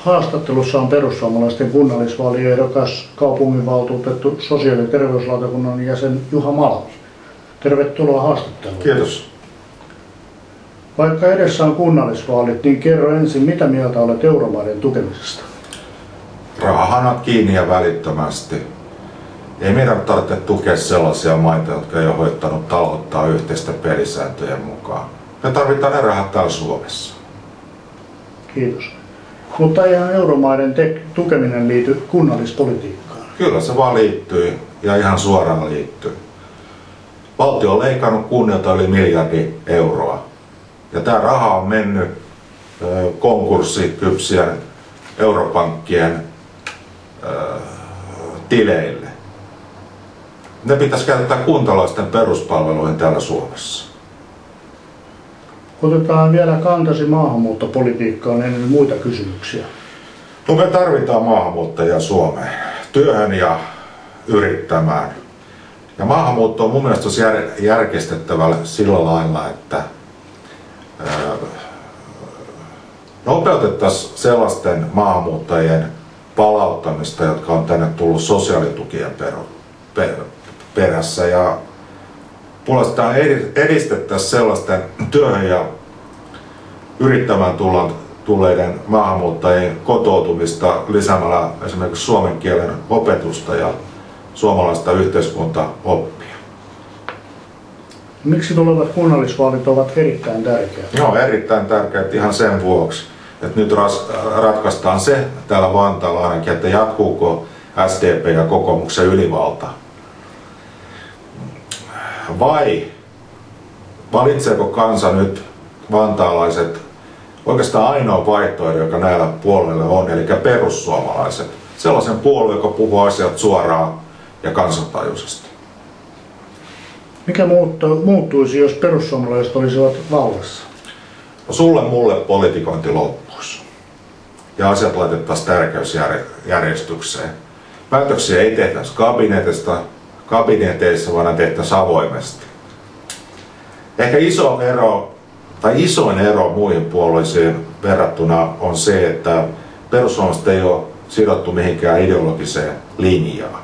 Haastattelussa on perussuomalaisten kunnallisvaaliehdokas, kaupunginvaltuutettu, sosiaali- ja terveyslautakunnan jäsen Juha Malmi. Tervetuloa haastatteluun. Kiitos. Vaikka edessä on kunnallisvaalit, niin kerro ensin, mitä mieltä olet euromaiden tukemisesta? Rahahanat kiinni ja välittömästi. Ei meidän tarvitse tukea sellaisia maita, jotka ei ole hoitanut talouttaa yhteisten pelisääntöjen mukaan. Me tarvitaan ne rahat täällä Suomessa. Kiitos. Mutta eihän euromaiden tukeminen liity kunnallispolitiikkaan. Kyllä se vaan liittyy ja ihan suoraan liittyy. Valtio on leikannut kunnilta yli miljardi euroa. Ja tämä raha on mennyt konkurssikypsien europankkien tileille. Ne pitäisi käyttää kuntalaisten peruspalveluihin täällä Suomessa. Otetaan vielä kantasi maahanmuuttopolitiikkaan ennen muita kysymyksiä. No me tarvitaan maahanmuuttajia Suomeen työhön ja yrittämään. Ja maahanmuutto on mun mielestä järkestettävä sillä lailla, että nopeutettaisiin sellaisten maahanmuuttajien palauttamista, jotka on tänne tullut sosiaalitukien perässä. Ja puolestaan edistettäisiin sellaisten työhön ja yrittämään tulleiden maahanmuuttajien kotoutumista lisäämällä esimerkiksi suomen kielen opetusta ja suomalaista yhteiskuntaoppia. Miksi tulevat kunnallisvaalit ovat erittäin tärkeät? No, erittäin tärkeät ihan sen vuoksi, että nyt ratkaistaan se täällä Vantaalla ainakin, että jatkuuko SDP ja kokoomuksen ylivalta. Vai valitseeko kansa nyt vantaalaiset oikeastaan ainoa vaihtoehto, joka näillä puolella on, eli perussuomalaiset. Sellaisen puolueen, joka puhuu asiat suoraan ja kansantajuisesti. Mikä muuttuisi, jos perussuomalaiset olisivat vallassa? No, sulle mulle politikointi loppuisi. Ja asiat laitettaisiin tärkeysjärjestykseen. Päätöksiä ei tehtäisi kabineteissa, vaan ne tehtäisiin avoimesti. Ehkä isoin ero muihin puolueisiin verrattuna on se, että perussuomalaiset ei ole sidottu mihinkään ideologiseen linjaan.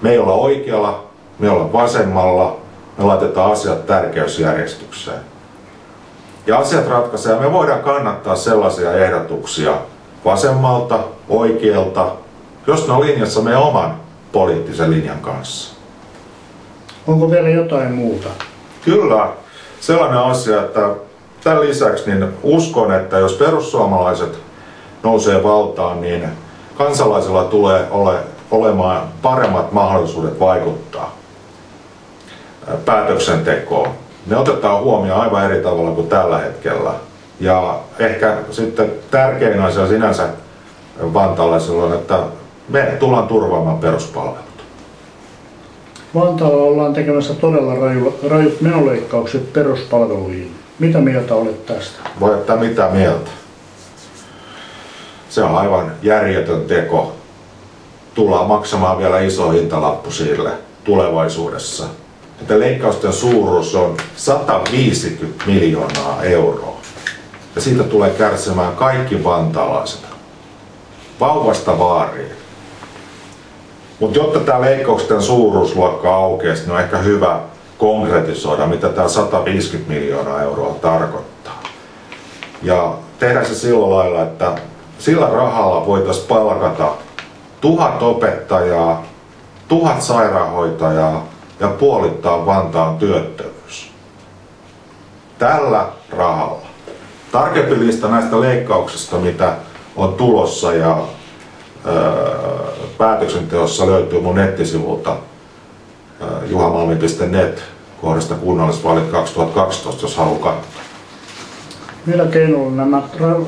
Me ei olla oikealla, me ollaan vasemmalla, me laitetaan asiat tärkeysjärjestykseen. Ja asiat ratkaisee, ja me voidaan kannattaa sellaisia ehdotuksia vasemmalta, oikealta, jos ne on linjassa meidän oman poliittisen linjan kanssa. Onko vielä jotain muuta? Kyllä, sellainen asia, että tämän lisäksi niin uskon, että jos perussuomalaiset nousee valtaan, niin kansalaisilla tulee olemaan paremmat mahdollisuudet vaikuttaa päätöksentekoon. Ne otetaan huomioon aivan eri tavalla kuin tällä hetkellä. Ja ehkä sitten tärkein asia sinänsä vantaalaisilla on, että me tullaan turvaamaan peruspalvelut. Vantaalla ollaan tekemässä todella rajut menoleikkaukset peruspalveluihin. Mitä mieltä olet tästä? Voi ottaa mitä mieltä. Se on aivan järjetön teko. Tullaan maksamaan vielä iso hintalappu sille tulevaisuudessa. Että leikkausten suuruus on 150 miljoonaa euroa. Ja siitä tulee kärsimään kaikki vantaalaiset. Vauvasta vaariin. Mutta jotta tämä leikkausten suuruusluokka aukeisi, niin on ehkä hyvä konkretisoida, mitä tämä 150 miljoonaa euroa tarkoittaa. Ja tehdään se sillä lailla, että sillä rahalla voitaisiin palkata 1000 opettajaa, 1000 sairaanhoitajaa ja puolittaa Vantaan työttömyys. Tällä rahalla. Tarkempi lista näistä leikkauksista, mitä on tulossa ja päätöksenteossa löytyy mun nettisivulta juhamalmi.net kohdasta kunnallisvaalit 2012, jos haluaa katsoa. Millä keinoilla nämä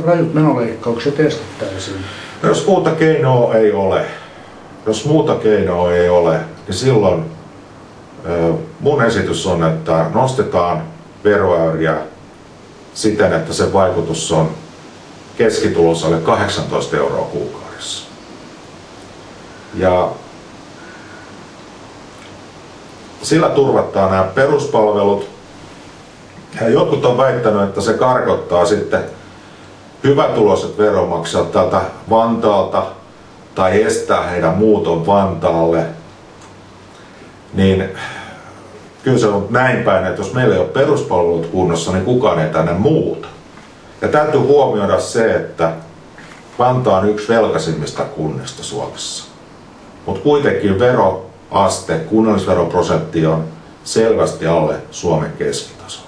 rajut menoleikkaukset estettäisiin? Jos muuta keinoa ei ole, niin silloin mun esitys on, että nostetaan veroäyriä siten, että sen vaikutus on keskituloiselle 18 euroa kuukaudessa. Ja sillä turvataan nämä peruspalvelut. Ja jotkut on väittänyt, että se karkottaa sitten hyvätuloiset veronmaksajat täältä Vantaalta tai estää heidän muuton Vantaalle, niin kyllä se on näin päin, että jos meillä ei ole peruspalvelut kunnossa, niin kukaan ei tänne muuta. Ja täytyy huomioida se, että Vantaa on yksi velkaisimmista kunnista Suomessa. Mutta kuitenkin veroaste, kunnallisveroprosentti on selvästi alle Suomen keskitason.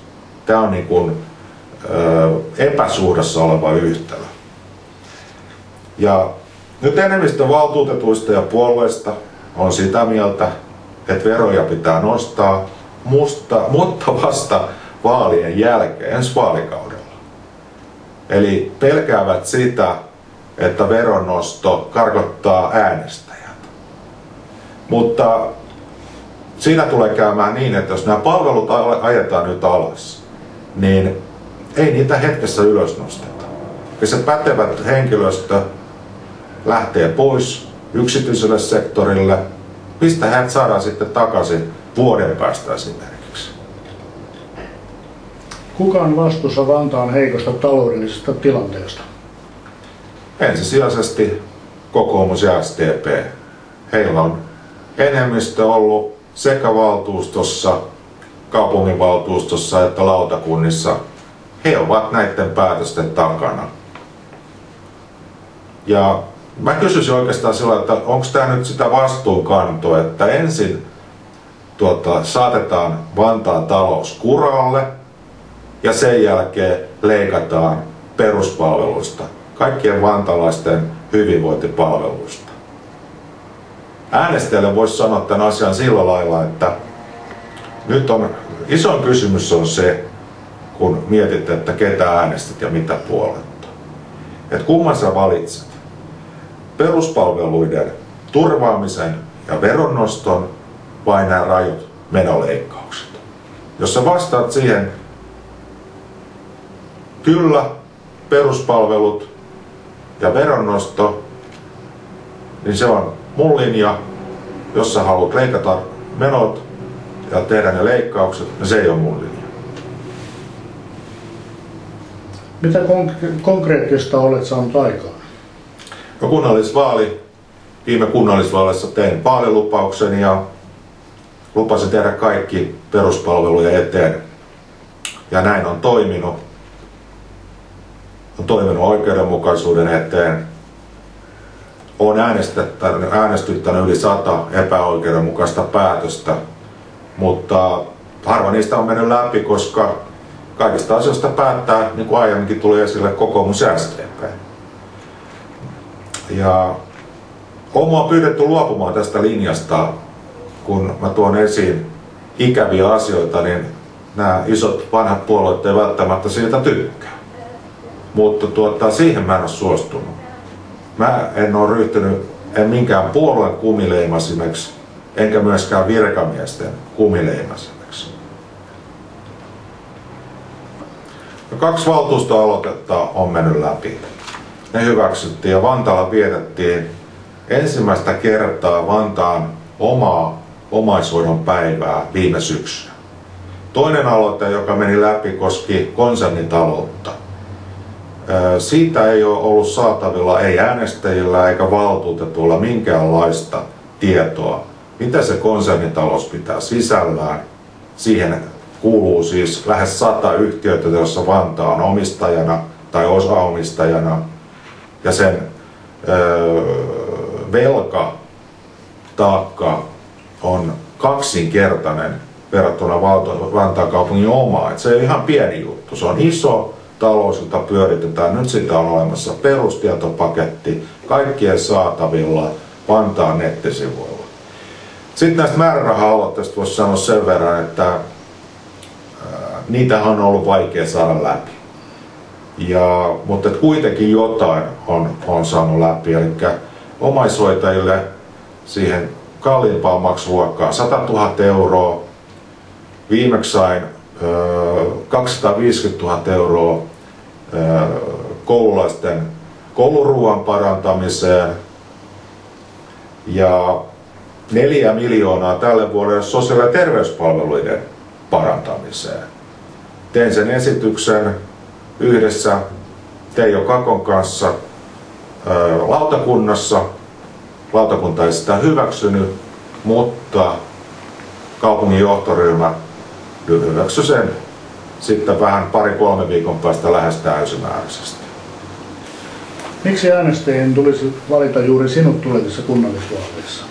Tämä on niin kuin epäsuhdassa oleva yhtälö. Ja nyt enemmistö valtuutetuista ja puolueista on sitä mieltä, että veroja pitää nostaa, mutta vasta vaalien jälkeen, ensi vaalikaudella. Eli pelkäävät sitä, että veronnosto karkottaa äänestäjät. Mutta siinä tulee käymään niin, että jos nämä palvelut ajetaan nyt alas, niin ei niitä hetkessä ylös nosteta. Ja se pätevät henkilöstö lähtee pois yksityiselle sektorille, mistä heidät saadaan sitten takaisin vuoden päästä esimerkiksi. Kuka on vastuussa Vantaan heikosta taloudellisesta tilanteesta? Ensisijaisesti kokoomus ja SDP. Heillä on enemmistö ollut sekä valtuustossa, kaupunginvaltuustossa että lautakunnissa. He ovat näiden päätösten takana. Ja mä kysyisin oikeastaan sillä, että onko tämä nyt sitä vastuunkantoa, että ensin saatetaan Vantaan talous kuralle ja sen jälkeen leikataan peruspalveluista, kaikkien vantalaisten hyvinvointipalveluista. Äänestäjälle voisi sanoa tämän asian sillä lailla, että nyt on isoin kysymys on se, kun mietit, että ketä äänestät ja mitä puoletta. Että kumman sä valitset? Peruspalveluiden turvaamisen ja veronnoston vai nämä rajut menoleikkaukset? Jos sä vastaat siihen kyllä, peruspalvelut ja veronnosto, niin se on mun linja. Jos sä haluat leikata menot ja tehdä ne leikkaukset, niin se ei ole mun linja. Mitä konkreettista olet saanut aikaan? No viime kunnallisvaaleissa tein vaalilupauksen ja lupasin tehdä kaikki peruspalveluja eteen. Ja näin on toiminut. On toiminut oikeudenmukaisuuden eteen. Olen äänestyttänyt yli 100 epäoikeudenmukaista päätöstä, mutta harva niistä on mennyt läpi, koska kaikista asioista päättää, niin kuin aiemminkin tuli esille, kokoomus ja SDP. Ja on pyydetty luopumaan tästä linjasta, kun mä tuon esiin ikäviä asioita, niin nämä isot vanhat puolueet ei välttämättä siitä tykkää. Mutta siihen mä en ole suostunut. Mä en ole ryhtynyt minkään puolueen kumileimasimeksi, enkä myöskään virkamiesten kumileimasimeksi. 2 valtuustoaloitetta on mennyt läpi. Ne hyväksyttiin ja Vantaalla vietettiin ensimmäistä kertaa Vantaan omaa omaishoidon päivää viime syksynä. Toinen aloite, joka meni läpi, koski konsernitaloutta. Siitä ei ole ollut saatavilla ei äänestäjillä eikä valtuutetuilla minkäänlaista tietoa, mitä se konsernitalous pitää sisällään. Siihen kuuluu siis lähes 100 yhtiötä, joissa Vantaa on omistajana tai osaomistajana. Ja sen velkataakka on kaksinkertainen verrattuna Vantaan kaupungin omaan. Se ei ole ihan pieni juttu, se on iso talous, jota pyöritetään. Nyt sitä on olemassa perustietopaketti kaikkien saatavilla Vantaan nettisivuilla. Sitten näistä määräraha-aloitteista voisi sanoa sen verran, että niitä on ollut vaikea saada läpi. Mutta kuitenkin jotain on saanut läpi. Eli omaishoitajille siihen kalliimpaan maksuluokkaan 100 000 euroa. Viimeksi sain 250 000 euroa koululaisten kouluruuan parantamiseen ja 4 miljoonaa tälle vuodelle sosiaali- ja terveyspalveluiden parantamiseen. Tein sen esityksen yhdessä Teijo Kakon kanssa lautakunnassa. Lautakunta ei sitä hyväksynyt, mutta kaupungin johtoryhmä hyväksyi sen sitten vähän 2-3 viikon päästä lähes täysimääräisesti. Miksi äänestäjien tulisi valita juuri sinut tulevissa kunnallisvaaleissa?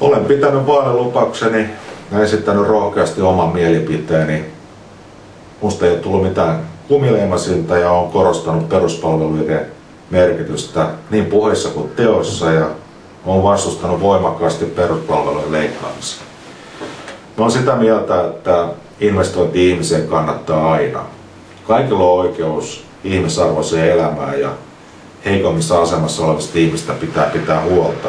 Olen pitänyt vaalilupaukseni ja esittänyt rohkeasti oman mielipiteeni. Musta ei ole tullut mitään kumileimasinta ja olen korostanut peruspalveluiden merkitystä niin puheissa kuin teoissa ja olen vastustanut voimakkaasti peruspalvelujen leikkaamista. Mä olen sitä mieltä, että investointi ihmiseen kannattaa aina. Kaikilla on oikeus ihmisarvoiseen elämään ja heikommissa asemassa olevista ihmistä pitää huolta.